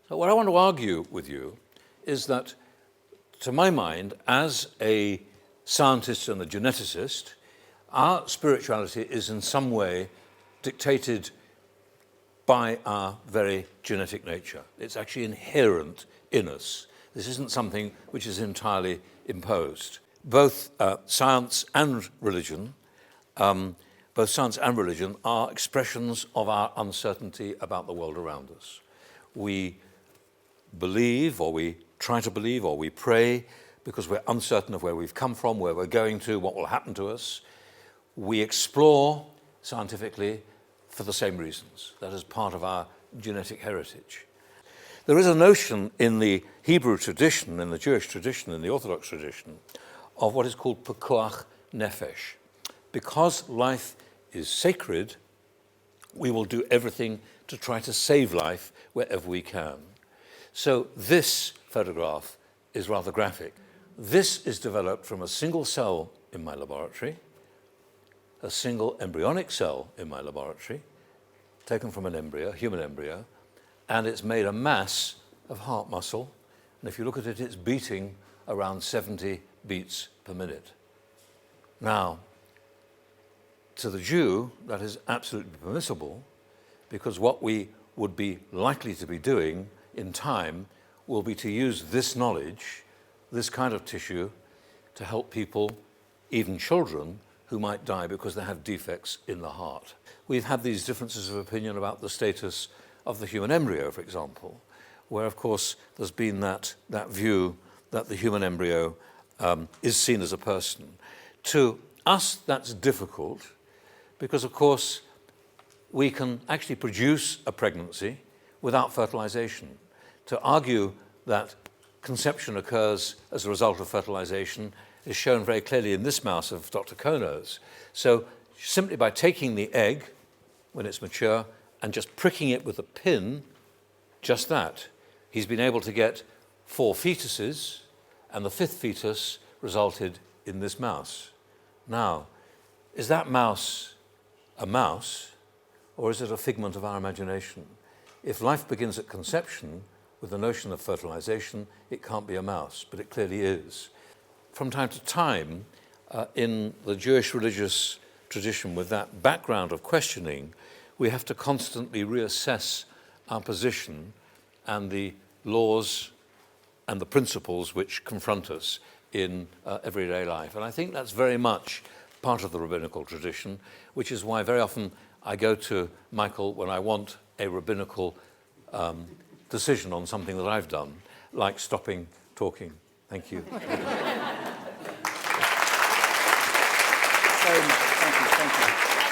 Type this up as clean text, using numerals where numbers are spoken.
So what I want to argue with you is that, to my mind, as a scientist and a geneticist, our spirituality is in some way dictated by our very genetic nature. It's actually inherent in us. This isn't something which is entirely imposed. Both science and religion are expressions of our uncertainty about the world around us. We believe, or we try to believe, or we pray because we're uncertain of where we've come from, where we're going to, what will happen to us. We explore scientifically for the same reasons. That is part of our genetic heritage. There is a notion in the Hebrew tradition, in the Jewish tradition, in the Orthodox tradition, of what is called pekuach nefesh. Because life is sacred, we will do everything to try to save life wherever we can. So this photograph is rather graphic. This is developed from a single cell in my laboratory, a single embryonic cell in my laboratory, taken from an embryo, human embryo, and it's made a mass of heart muscle. And if you look at it, it's beating around 70 beats per minute. Now, to the Jew, that is absolutely permissible, because what we would be likely to be doing in time will be to use this knowledge, this kind of tissue, to help people, even children, who might die because they have defects in the heart. We've had these differences of opinion about the status of the human embryo, for example, where, of course, there's been that view that the human embryo is seen as a person. To us, that's difficult because, of course, we can actually produce a pregnancy without fertilization. To argue that conception occurs as a result of fertilization is shown very clearly in this mouse of Dr. Kono's. So simply by taking the egg when it's mature and just pricking it with a pin, just that, he's been able to get 4 fetuses, and the 5th fetus resulted in this mouse. Now, is that mouse a mouse, or is it a figment of our imagination? If life begins at conception with the notion of fertilization, it can't be a mouse, but it clearly is. From time to time, in the Jewish religious tradition, with that background of questioning, we have to constantly reassess our position and the laws and the principles which confront us in everyday life. And I think that's very much part of the rabbinical tradition, which is why very often I go to Michael when I want a rabbinical decision on something that I've done, like stopping talking. Thank you. Thank you.